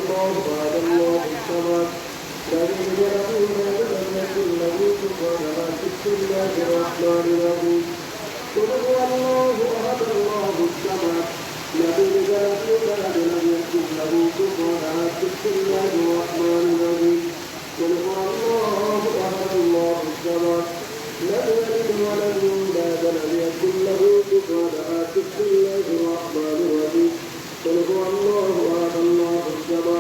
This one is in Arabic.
الله أحد الله الصمد لم يلد ولم يكن له كفوا أحد بسم الله الرحمن الرحيم قل هو الله أحد الله الصمد لم يلد ولم يكن له كفوا أحد